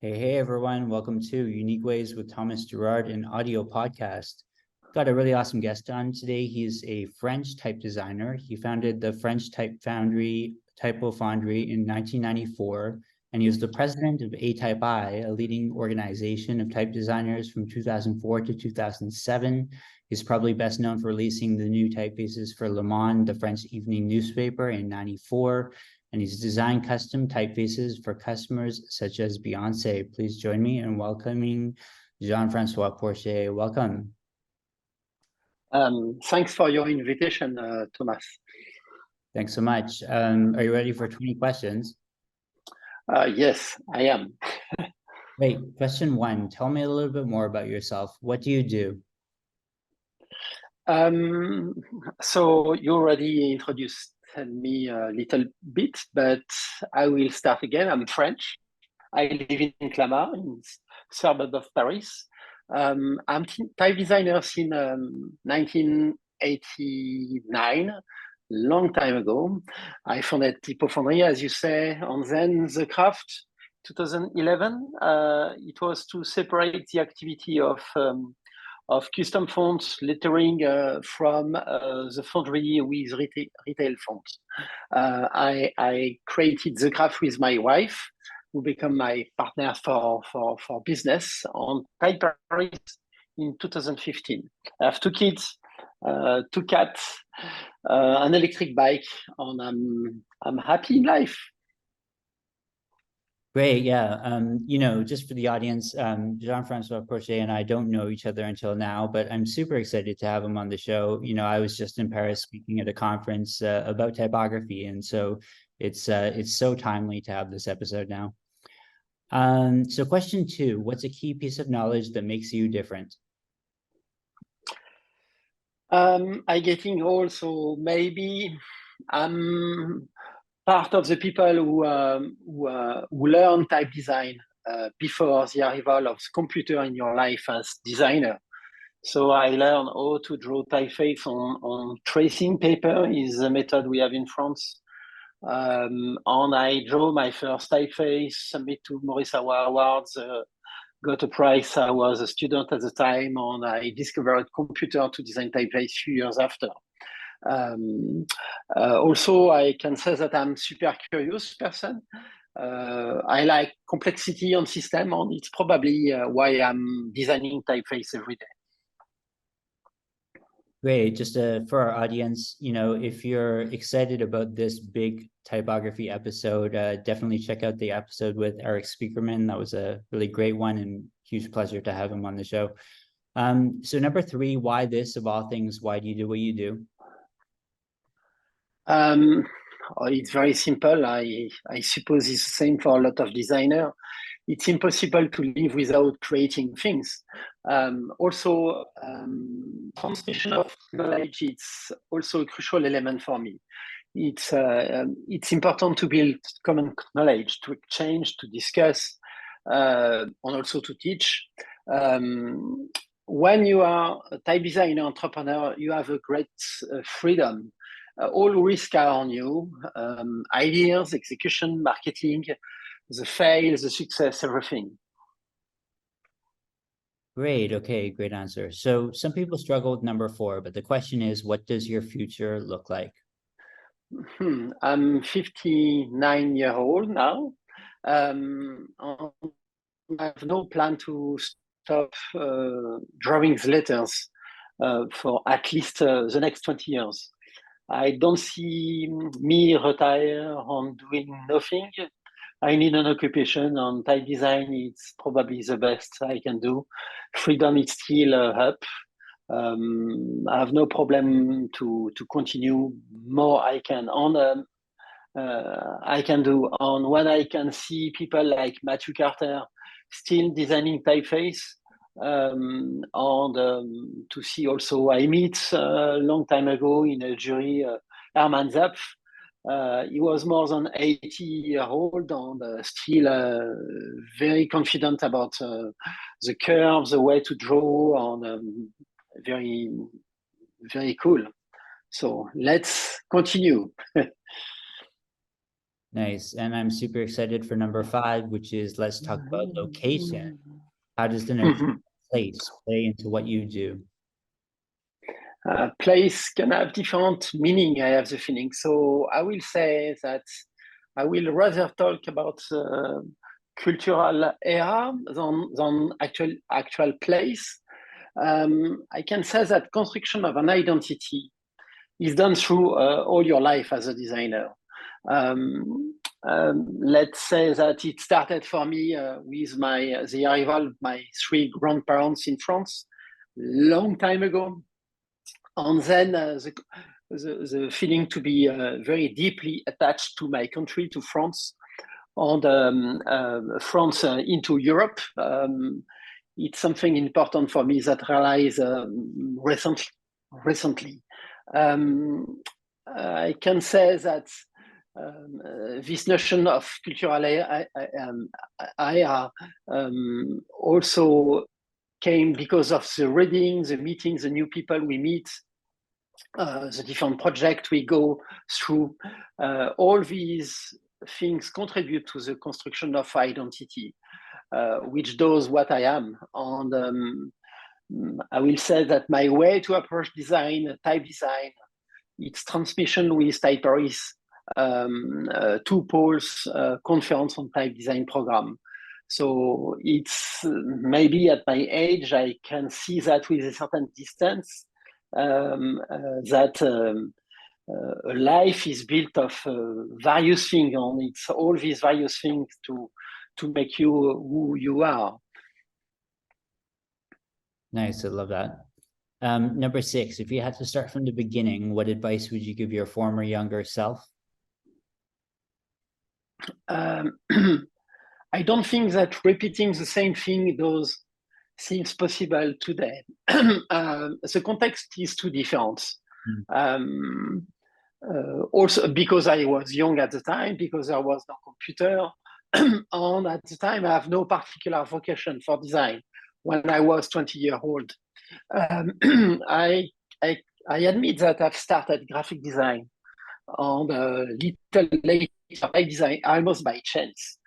Hey everyone, welcome to Unique Ways with Thomas Gerard, an audio podcast. Got a really awesome guest on today. He's a French type designer. He founded the French type foundry Typofonderie in 1994, and he was the president of ATypI, a leading organization of type designers from 2004 to 2007. He's probably best known for releasing the new typefaces for Le Monde, the French evening newspaper, in 94. And he's designed custom typefaces for customers such as Beyoncé. Please join me in welcoming Jean-François Porchez. Welcome. Thanks for your invitation, Thomas. Thanks so much. Are you ready for 20 questions? Yes, I am. Great. Question one, tell me a little bit more about yourself. What do you do? So you already introduced me a little bit, but I will start again. I'm French. I live in Clamart, in suburb of Paris. I'm type designer since 1989, long time ago. I founded Typofonderie, as you say, and then the craft, 2011. It was to separate the activity of custom fonts lettering from the foundry with retail fonts. I created the craft with my wife, who became my partner for business on Typeface in 2015. I have 2 kids, 2 cats, an electric bike, and I'm happy in life. Great, yeah. Just for the audience, Jean-François Porchez and I don't know each other until now, but I'm super excited to have him on the show. I was just in Paris speaking at a conference about typography, and so it's so timely to have this episode now. So question 2, what's a key piece of knowledge that makes you different? I getting old, so maybe I'm part of the people who learn type design before the arrival of the computer in your life as designer. So I learned how to draw typeface on tracing paper is the method we have in France. And I drew my first typeface, submit to Maurice Awa Awards, got a prize. I was a student at the time, and I discovered computer to design typeface a few years after. Also, I can say that I'm super curious person. I like complexity on system, and it's probably why I'm designing typeface every day. Great. Just for our audience, if you're excited about this big typography episode, definitely check out the episode with Eric Speakerman. That was a really great one and huge pleasure to have him on the show. So number 3, why this of all things? Why do you do what you do? It's very simple. I suppose it's the same for a lot of designers. It's impossible to live without creating things. Also, transmission of knowledge is also a crucial element for me. It's important to build common knowledge, to exchange, to discuss, and also to teach. When you are a type designer entrepreneur, you have a great freedom. All risks are on you, ideas, execution, marketing, the fail, the success, everything. Great. Okay, great answer. So some people struggle with number 4, but the question is, what does your future look like? I'm 59 years old now. I have no plan to stop drawing letters for at least the next 20 years. I don't see me retire on doing nothing. I need an occupation, and type design it's probably the best I can do. Freedom is still up. I have no problem to continue more. I can do on when I can see people like Matthew Carter still designing typeface. To see also, I meet a long time ago in a jury, Herman Zapf. He was more than 80 years old and still very confident about the curves, the way to draw, and very, very cool. So let's continue. Nice. And I'm super excited for number 5, which is let's talk about location. How does the notion of place play into what you do? Place can have different meaning, I have the feeling. So I will say that I will rather talk about cultural era than actual place. I can say that construction of an identity is done through all your life as a designer. Let's say that it started for me with the arrival of my 3 grandparents in France long time ago, and then the feeling to be very deeply attached to my country, to France, and France into Europe. It's something important for me that realized recently. I can say that this notion of cultural era also came because of the reading, the meetings, the new people we meet, the different projects we go through. All these things contribute to the construction of identity, which does what I am. And I will say that my way to approach design, type design, it's transmission with Typeface, 2 poles, conference on type design program. So it's maybe at my age, I can see that with a certain distance, that life is built of various things, and it's all these various things to make you who you are. Nice, I love that. Number 6, if you had to start from the beginning, what advice would you give your former younger self? I don't think that repeating the same thing seems possible today. The context is too different. Also because I was young at the time, because there was no computer, and at the time I have no particular vocation for design. When I was 20 years old, I admit that I've started graphic design and little later by design, almost by chance.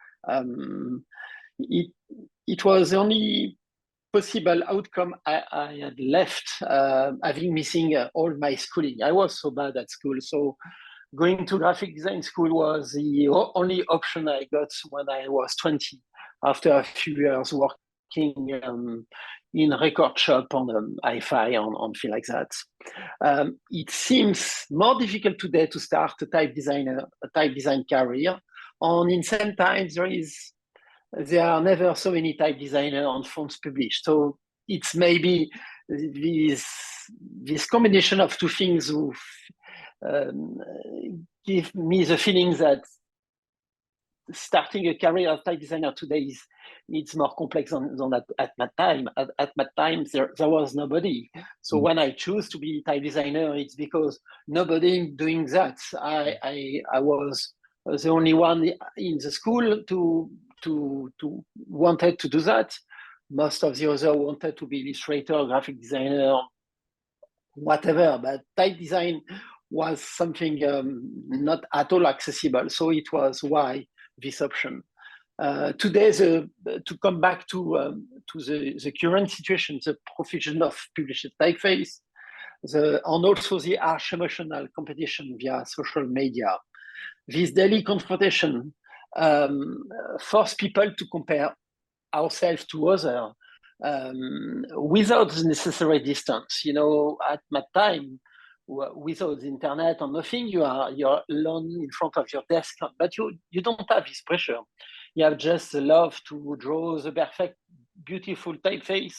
It was the only possible outcome I had left, having missing all my schooling. I was so bad at school, so going to graphic design school was the only option I got when I was 20, after a few years working in record shop on hi-fi on things like that. It seems more difficult today to start a type design career, and in same time there are never so many type designers on fonts published. So it's maybe this combination of 2 things who give me the feeling that starting a career as type designer today it's more complex than that at my time. At my time, there was nobody. So when I choose to be type designer, it's because nobody doing that. I was the only one in the school to wanted to do that. Most of the others wanted to be illustrator, graphic designer, whatever. But type design was something not at all accessible. So it was why this option. Today, to come back to the current situation, the profusion of published typeface, and also the harsh emotional competition via social media, this daily confrontation force people to compare ourselves to others without the necessary distance. You know, at my time, without the internet or nothing, you're alone in front of your desk, but you don't have this pressure. You have just the love to draw the perfect, beautiful typeface.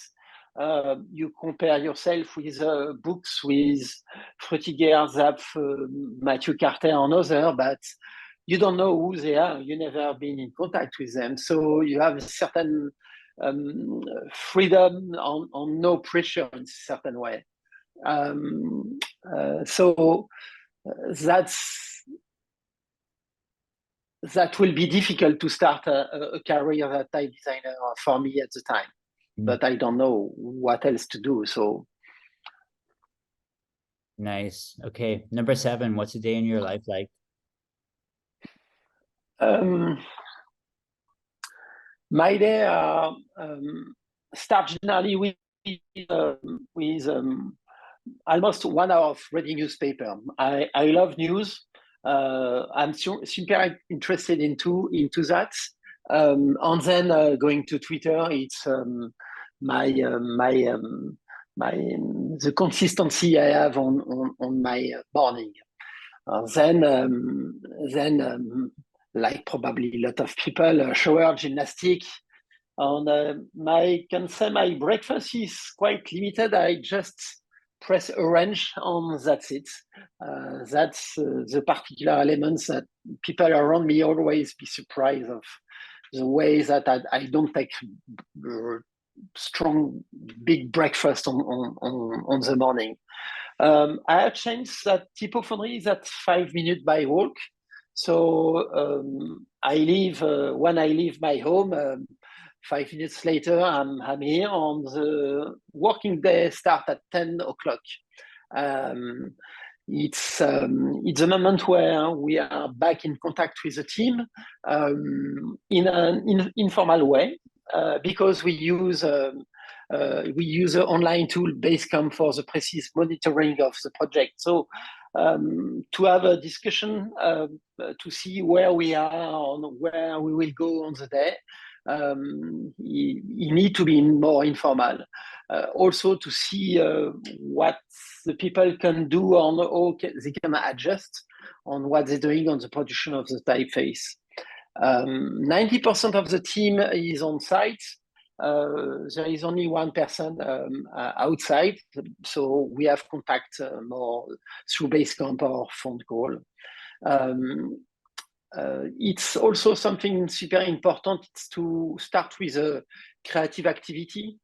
You compare yourself with books with Frutiger, Zapf, Matthew Carter, and others, but you don't know who they are. You never been in contact with them, so you have a certain freedom on no pressure in a certain way. So that will be difficult to start a career as a type designer for me at the time. But I don't know what else to do. So nice. Okay, number 7. What's a day in your life like? My day starts generally with almost 1 hour of reading newspaper. I love news. I'm super interested into that. And then going to Twitter, it's the consistency I have on my morning. Then like probably a lot of people, shower, gymnastic. And can say my breakfast is quite limited. I just press arrange and that's it. That's the particular elements that people around me always be surprised of the way that I don't take strong, big breakfast on the morning. I have changed that Typofonderie is at 5 minutes by walk. So I leave when I leave my home, 5 minutes later, I'm here. On the working day start at 10 o'clock. It's a moment where we are back in contact with the team in an informal way because we use an online tool Basecamp for the precise monitoring of the project. So to have a discussion to see where we are and where we will go on the day. You need to be more informal. Also to see what the people can do on how they can adjust on what they're doing on the production of the typeface. 90% of the team is on site. There is only one person outside, so we have contact more through Basecamp or phone call. It's also something super important. It's to start with a creative activity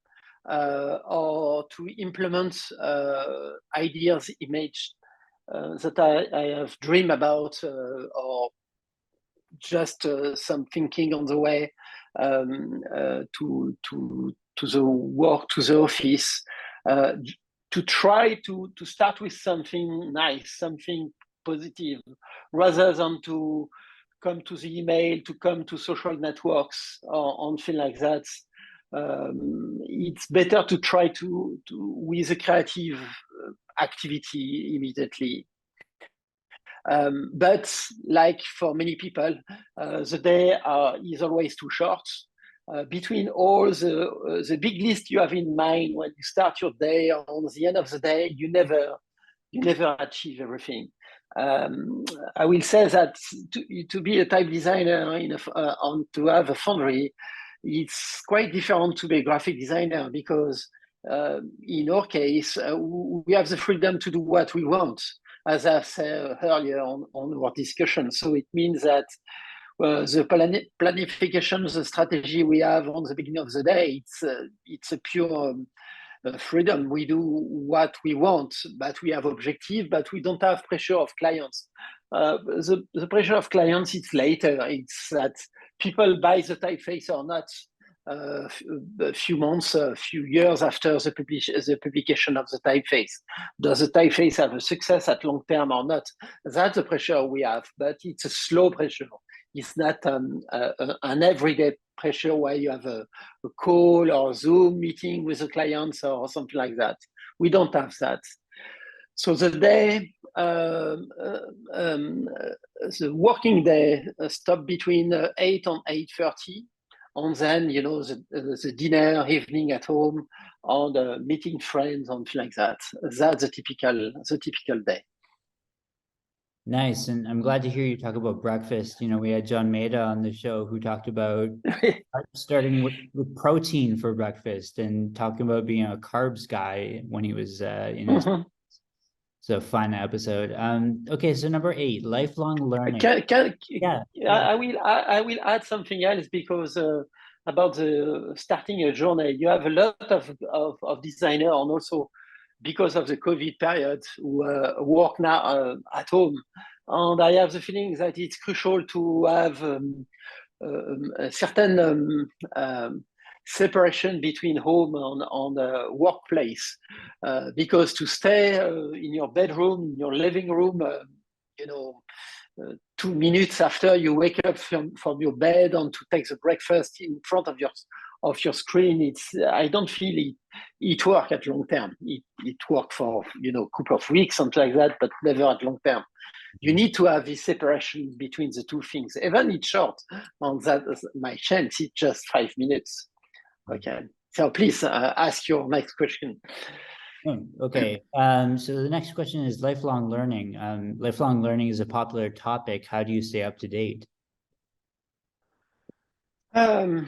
or to implement ideas, image that I have dreamed about or just some thinking on the way to the work, to the office, to try to start with something nice, something positive, rather than to come to the email, to come to social networks or things like that. It's better to try to with a creative activity immediately. But like for many people, the day is always too short. Between all the big list you have in mind when you start your day, on the end of the day, you never achieve everything. I will say that to be a type designer to have a foundry, it's quite different to be a graphic designer because in our case, we have the freedom to do what we want, as I said earlier on our discussion. So it means that the planification, the strategy we have on the beginning of the day, it's a pure freedom. We do what we want, but we have objective, but we don't have pressure of clients. The pressure of clients, it's later. It's that people buy the typeface or not a few months, a few years after the publication of the typeface. Does the typeface have a success at long term or not? That's the pressure we have, but it's a slow pressure. It's not an everyday pressure where you have a call or Zoom meeting with the clients or something like that. We don't have that. So the day, the working day stop between 8 and 8:30. And then, you know, the dinner, evening at home, and meeting friends and things like that. That's the typical day. Nice. And I'm glad to hear you talk about breakfast. You know, we had John Maida on the show who talked about starting with protein for breakfast and talking about being a carbs guy when he was in his So fun episode. Okay, so number 8, lifelong learning. I will add something else because about the starting a journey. You have a lot of designers, and also because of the COVID period, who work now at home. And I have the feeling that it's crucial to have a certain separation between home and workplace, because to stay in your bedroom, in your living room, 2 minutes after you wake up from your bed and to take the breakfast in front of your screen. I don't feel it work at long term. It work for a couple of weeks, something like that, but never at long term. You need to have this separation between the two things. Even it's short. On that, my chance, it's just 5 minutes. Okay. So please ask your next question. Okay. So the next question is lifelong learning. Lifelong learning is a popular topic. How do you stay up to date? I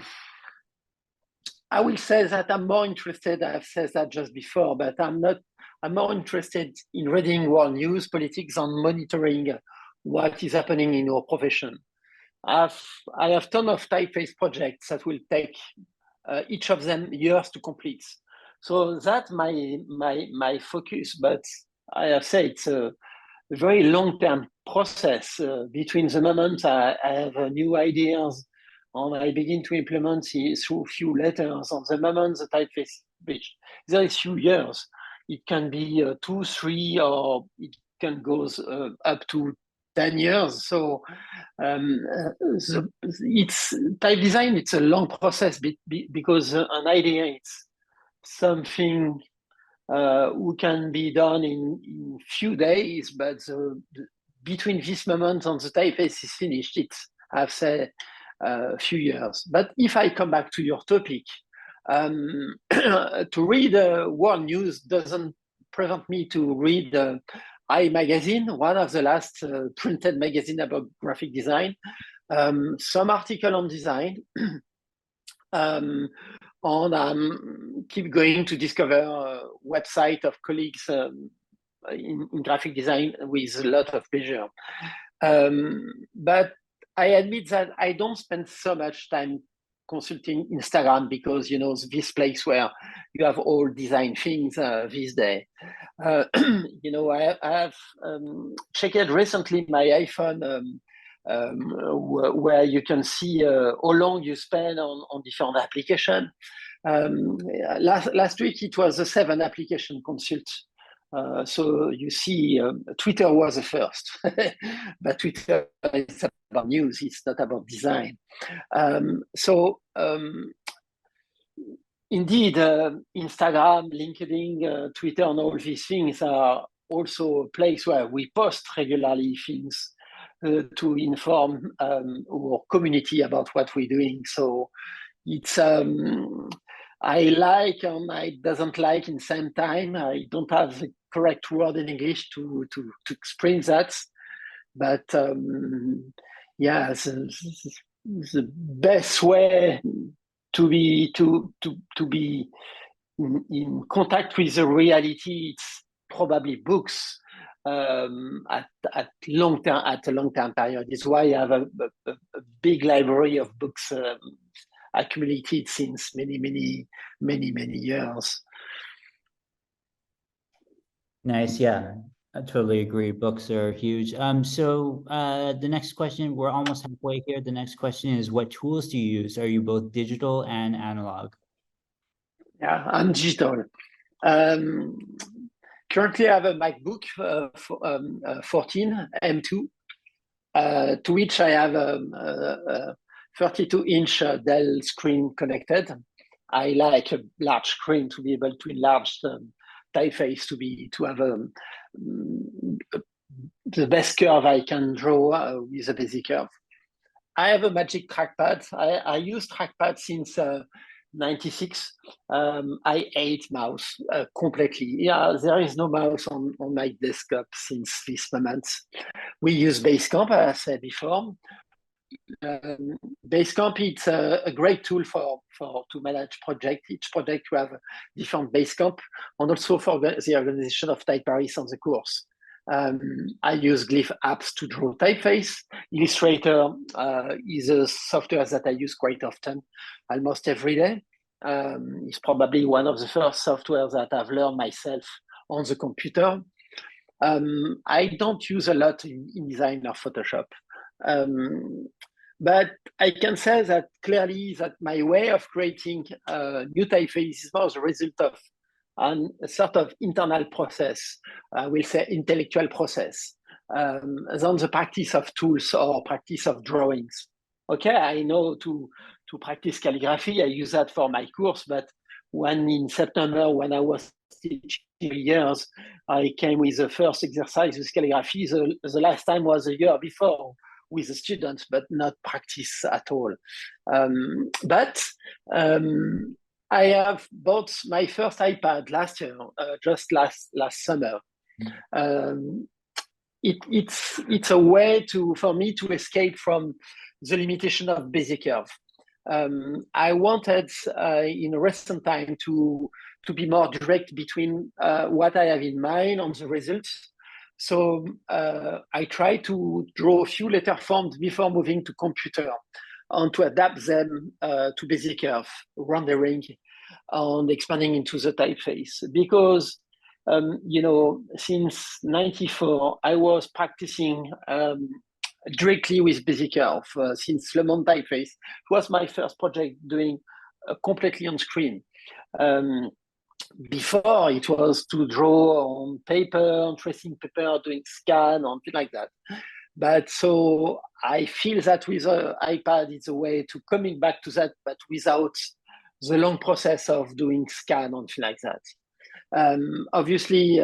will say that I'm more interested, I've said that just before, but I'm more interested in reading world news, politics, and monitoring what is happening in our profession. I have ton of typeface projects that will take each of them years to complete. So that's my focus, but I have said it's a very long-term process between the moment I have new ideas and I begin to implement through few letters on the moment the typeface page. There is few years. It can be 2, 3, or it can go up to 10 years. So it's type design. It's a long process because an idea it's something who can be done in few days, but between this moment and the typeface is finished, it's I've said a few years. But if I come back to your topic, to read world news doesn't prevent me to read I magazine, one of the last printed magazine about graphic design, some article on design, and keep going to discover website of colleagues in graphic design with a lot of pleasure. But I admit that I don't spend so much time consulting Instagram because this place where you have all design things these days. I have checked recently my iPhone where you can see how long you spend on different applications. Last week it was a 7 application consult. So you see, Twitter was the first, but Twitter is about news, it's not about design. Indeed, Instagram, LinkedIn, Twitter, and all these things are also a place where we post regularly things to inform our community about what we're doing. So it's I like and I doesn't like in the same time. I don't have the correct word in English to explain that, but yeah, the best way to be in contact with the reality, it's probably books at a long term period. It's why I have a big library of books accumulated since many years. Nice, yeah, I totally agree. Books are huge. So the next question, we're almost halfway here. The next question is, what tools do you use? Are you both digital and analog? Yeah, I'm digital. Currently, I have a MacBook 14 M2, to which I have a 32-inch Dell screen connected. I like a large screen to be able to enlarge the typeface to have the best curve I can draw with a basic curve. I have a Magic trackpad. I use trackpad since 96. I hate mouse completely. Yeah, there is no mouse on my desktop since this moment. We use Basecamp, as I said before. Basecamp, it's a great tool to manage project. Each project you have different Basecamp, and also for the organization of typeface on the course. I use Glyph apps to draw typeface. Illustrator is a software that I use quite often, almost every day. It's probably one of the first softwares that I've learned myself on the computer. I don't use a lot in design or Photoshop. But I can say that clearly that my way of creating new typeface was a result of a sort of internal process, I will say intellectual process. than the practice of tools or practice of drawings. Okay, I know to practice calligraphy, I use that for my course, but when in September, when I was teaching years, I came with the first exercise with calligraphy. The last time was a year before with the students, but not practice at all. I have bought my first iPad last year, just last summer. It's a way for me to escape from the limitation of basic curve. I wanted in a recent time to be more direct between what I have in mind on the results. So I try to draw a few letter forms before moving to computer and to adapt them to basic curve, rendering, and expanding into the typeface. Because since '94, I was practicing directly with basic curve since Le Monde typeface. It was my first project doing completely on screen. Before it was to draw on paper, on tracing paper, doing scan, and things like that. But so I feel that with an iPad, it's a way to coming back to that, but without the long process of doing scan and things like that. Obviously,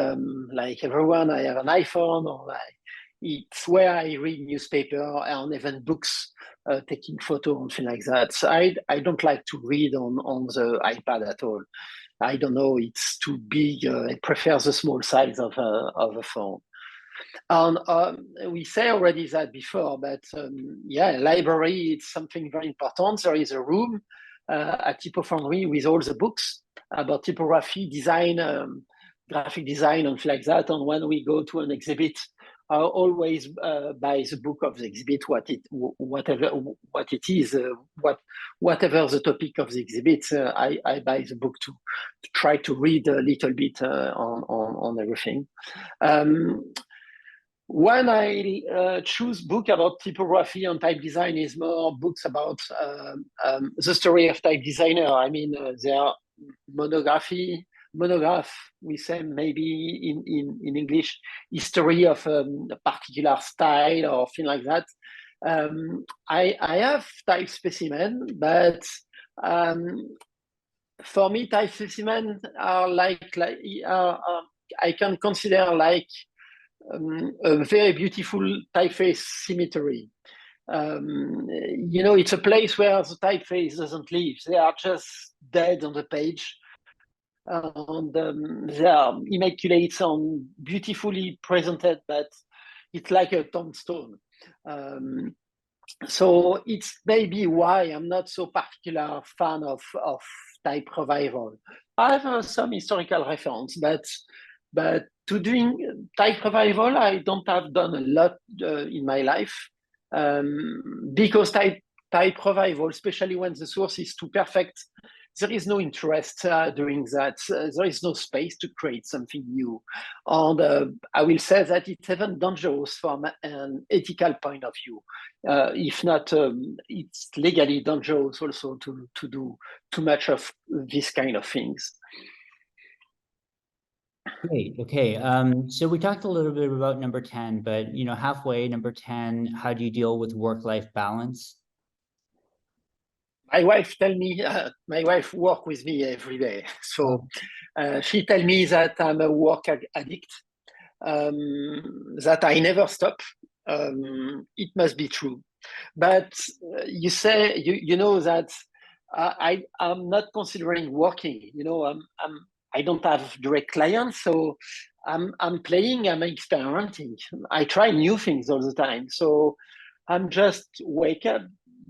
like everyone, I have an iPhone, or it's where I read newspaper and even books, taking photo and things like that. So I don't like to read on the iPad at all. I don't know, it's too big. I prefer the small size of a phone. And we say already that before, but library, it's something very important. There is a room at Typofonderie with all the books about typography, design, graphic design, and like that. And when we go to an exhibit, I always buy the book of the exhibit, whatever the topic of the exhibit. I buy the book to try to read a little bit on everything. When I choose book about typography and type design, is more books about the story of type designer. I mean, there are monograph, we say maybe in English, history of a particular style or thing like that. I have type specimen, but for me, type specimen are I can consider like a very beautiful typeface symmetry. It's a place where the typeface doesn't live. They are just dead on the page. And they are immaculate and beautifully presented, but it's like a tombstone. So it's maybe why I'm not so particular fan of type revival. I have some historical reference, but to doing type revival, I don't have done a lot in my life, because type revival, especially when the source is too perfect, there is no interest doing that. There is no space to create something new. And I will say that it's even dangerous from an ethical point of view. If not, it's legally dangerous also to do too much of this kind of things. Great. Okay. So we talked a little bit about number 10, but halfway, number 10, how do you deal with work-life balance? My wife my wife works with me every day. So she tells me that I'm a work addict, that I never stop. It must be true. But you say, you know that I'm not considering working. I don't have direct clients, so I'm playing, I'm experimenting. I try new things all the time. So I'm just wake up,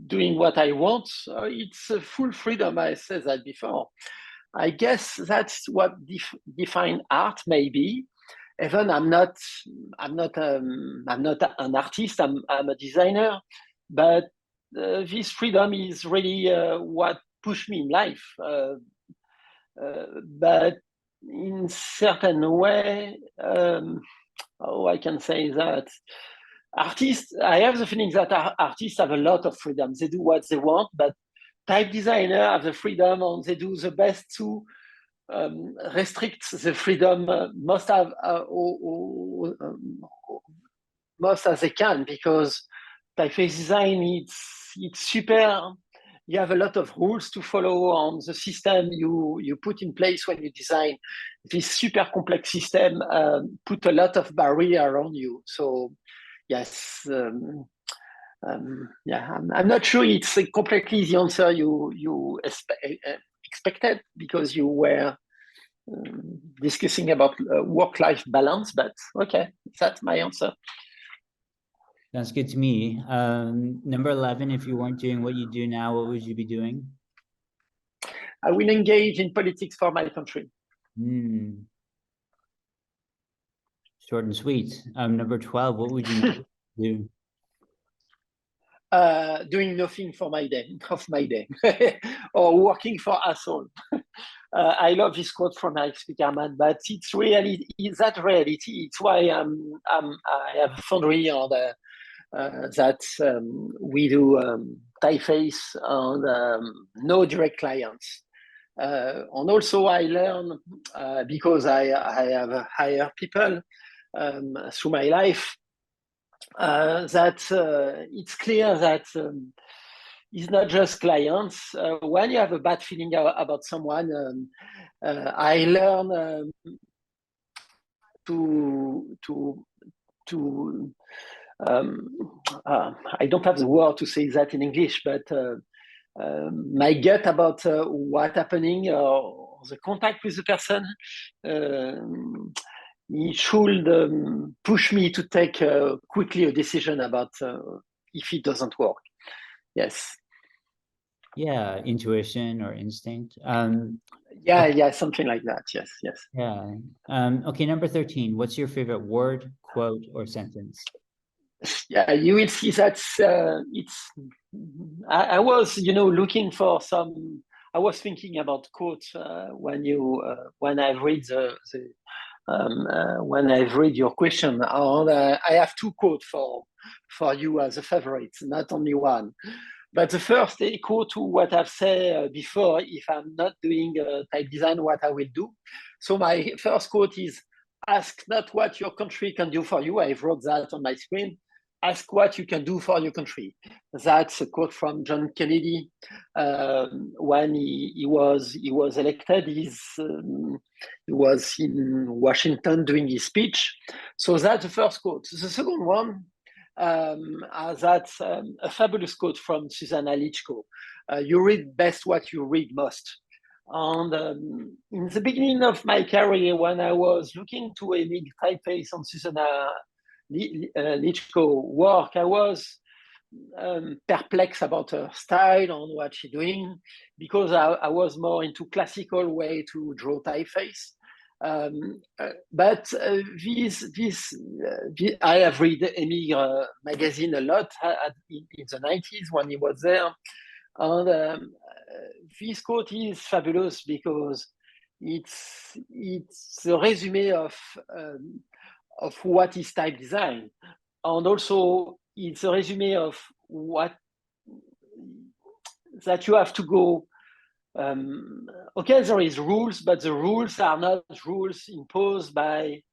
doing what I want. It's a full freedom. I said that before. I guess that's what define art, maybe. Even I'm not an artist. I'm a designer, but this freedom is really what pushed me in life. But in certain way, I can say that artists, I have the feeling that artists have a lot of freedom. They do what they want, but type designer have the freedom and they do the best to restrict the freedom most have most as they can, because typeface design, it's super. You have a lot of rules to follow on the system you put in place when you design. This super complex system put a lot of barrier around you. So yes, yeah, I'm not sure it's completely the answer you expected, because you were discussing about work-life balance, but okay, that's my answer. Sounds good to me. Number 11, if you weren't doing what you do now, what would you be doing? I will engage in politics for my country. Short and sweet. Number 12, what would you not do? Doing nothing for my day, or working for asshole. I love this quote from Eric Spiekerman, but it's really that reality. It's why I have a foundry on that we do typeface and no direct clients. And also I learn because I have hired people through my life, that it's clear that it's not just clients. When you have a bad feeling about someone, I learn I don't have the word to say that in English, but my gut about what's happening or the contact with the person, it should push me to take quickly a decision about if it doesn't work. Yes. Yeah, intuition or instinct. Yeah, something like that. Yes. Yeah. Okay, number 13. What's your favorite word, quote, or sentence? Yeah, you will see that it's. I was, looking for some. I was thinking about quotes when I've read when I've read your question. I have two quotes for you as a favorite, not only one. But the first echo to what I've said before, if I'm not doing type design, what I will do. So my first quote is, ask not what your country can do for you. I've wrote that on my screen. Ask what you can do for your country. That's a quote from John Kennedy when he was elected. He was in Washington doing his speech. So that's the first quote. The second one, that's a fabulous quote from Susanna Lichko. You read best what you read most. And in the beginning of my career, when I was looking to emit typeface on Susanna Lichko work, I was perplexed about her style and what she's doing, because I was more into classical way to draw typeface. But I have read Emigre magazine a lot in the 90s when he was there. And this quote is fabulous because it's a resume of what is type design, and also it's a resume of what that you have to go. Okay, there is rules, but the rules are not rules imposed by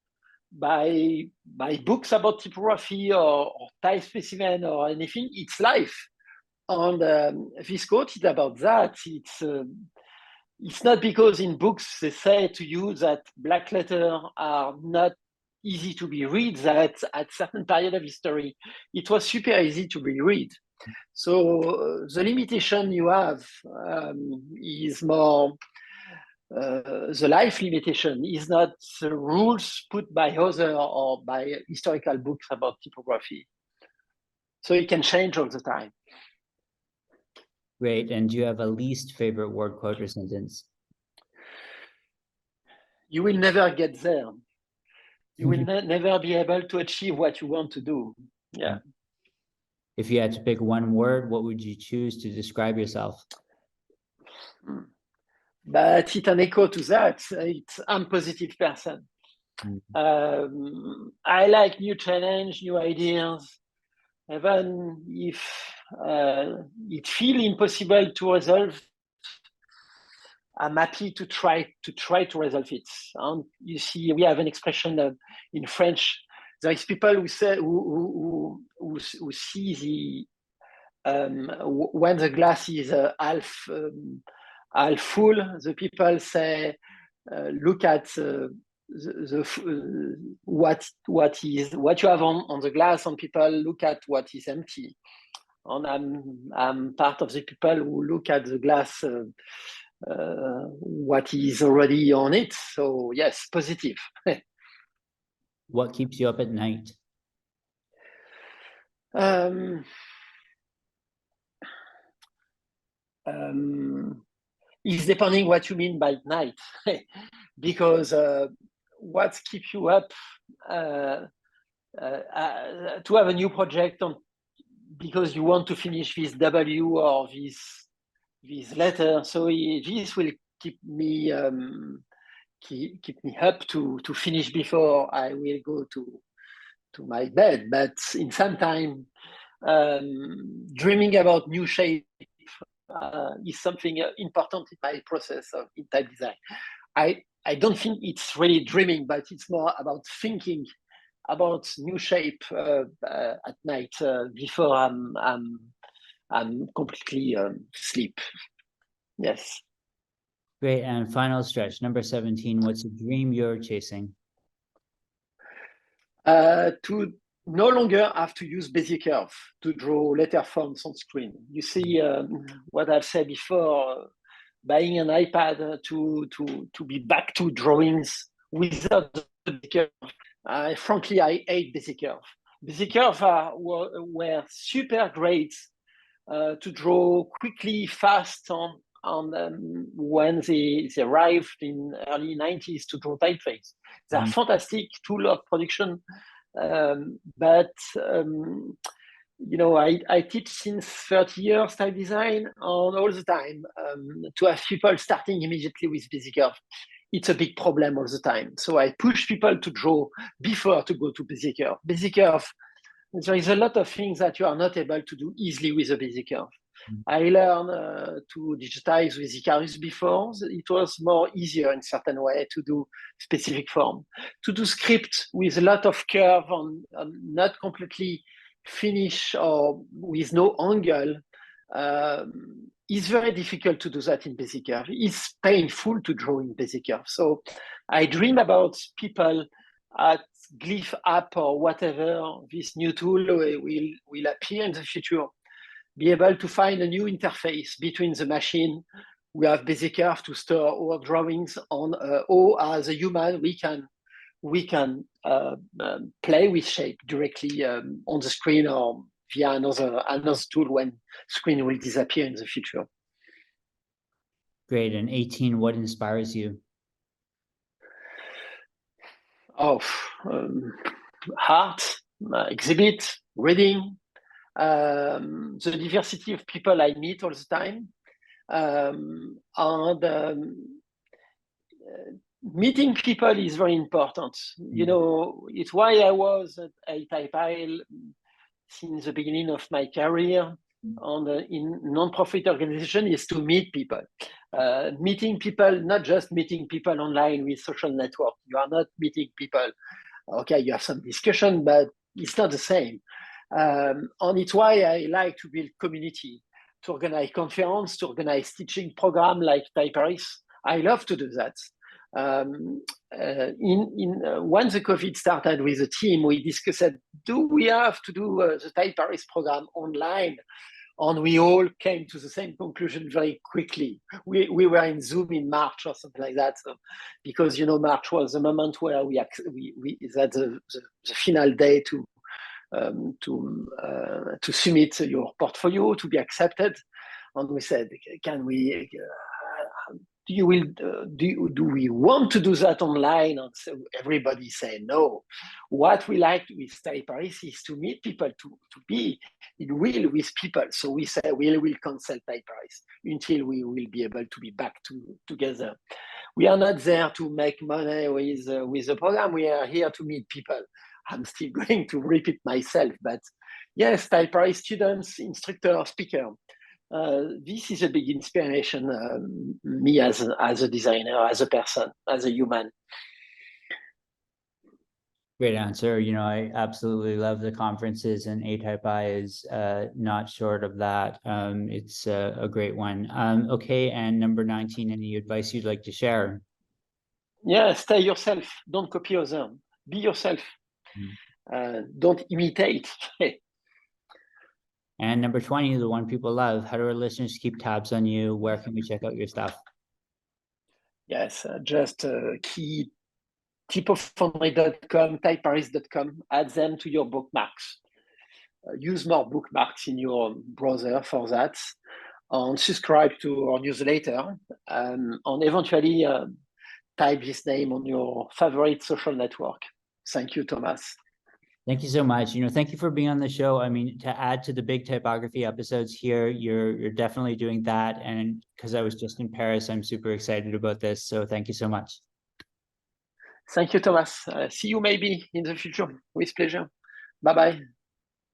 books about typography or type specimen or anything. It's life. And this quote is about that. It's not because in books they say to you that black letters are not easy to be read, that at certain period of history it was super easy to be read. So the limitation you have is more the life limitation, is not the rules put by other or by historical books about typography. So it can change all the time. Great. And do you have a least favorite word, quote, or sentence? You will never get there. You will never be able to achieve what you want to do. Yeah. If you had to pick one word, what would you choose to describe yourself? But it's an echo to that. I'm a positive person. I like new challenge, new ideas. Even if it feels impossible to resolve, I'm happy to try to resolve it. And you see, we have an expression in French there is people who say who see when the glass is half full. The people say, look at what you have on the glass, and people look at what is empty. And I'm part of the people who look at the glass, what is already on it. So yes, positive. What keeps you up at night? It's depending what you mean by night, because what keeps you up to have a new project on, because you want to finish this W or this letter. So this will keep me keep me up to finish before I will go to my bed. But in some time, dreaming about new shape is something important in my process in type design. I don't think it's really dreaming, but it's more about thinking about new shape at night before I'm completely sleep. Yes. Great. And final stretch, number 17. What's a dream you're chasing? To no longer have to use basic curve to draw letter forms on screen. You see what I've said before, buying an iPad to be back to drawings without the basic curve. Frankly, I hate basic curve. Basic curve were super great to draw quickly, fast when they arrived in early 90s to draw typeface. They're fantastic tool of production, but I teach since 30 years type design, and all the time to have people starting immediately with basic curve, it's a big problem all the time. So I push people to draw before to go to basic curve. Basic curve, there is a lot of things that you are not able to do easily with a basic curve. I learned to digitize with Icarus before. It was more easier in certain way to do specific form. To do script with a lot of curve on not completely finish or with no angle is very difficult to do that in basic curve. It's painful to draw in basic curve. So I dream about people at Glyph app or whatever, this new tool will appear in the future, be able to find a new interface between the machine. We have basic curve to store our drawings on, or as a human, we can play with shape directly on the screen or via another tool when screen will disappear in the future. Great. And 18, what inspires you? Art, exhibit, reading, the diversity of people I meet all the time, and meeting people is very important. You know, it's why I was at ATypI since the beginning of my career in non-profit organization is to meet people. Meeting people, not just meeting people online with social network. You are not meeting people. Okay, you have some discussion, but it's not the same. And it's why I like to build community, to organize conference, to organize teaching program like Typeface. I love to do that. When the COVID started with the team, we discussed, do we have to do the Typeface program online? And we all came to the same conclusion very quickly. We were in Zoom in March or something like that, so, because March was the moment where we that's the final day to submit your portfolio to be accepted, and we said, can we? Do we want to do that online? And so everybody said no. What we like with Typeface is to meet people, to be in real with people. So we say we will cancel Typeface until we will be able to be back together. We are not there to make money with the program. We are here to meet people. I'm still going to repeat myself, but yes, Typeface students, instructor, speaker. This is a big inspiration, me as a designer, as a person, as a human. Great answer. You know, I absolutely love the conferences, and ATypI is not short of that. It's a great one. Okay, and number 19, any advice you'd like to share? Yeah, stay yourself. Don't copy others. Be yourself. Don't imitate. And number 20, the one people love. How do our listeners keep tabs on you? Where can we check out your stuff? Yes, just key typofonderie.com, typefaces.com, add them to your bookmarks. Use more bookmarks in your browser for that, and subscribe to our newsletter, and eventually type this name on your favorite social network. Thank you, Thomas. Thank you so much. You know, thank you for being on the show. I mean, to add to the big typography episodes here, you're definitely doing that. And because I was just in Paris, I'm super excited about this. So thank you so much. Thank you, Thomas. See you maybe in the future. With pleasure. Bye-bye.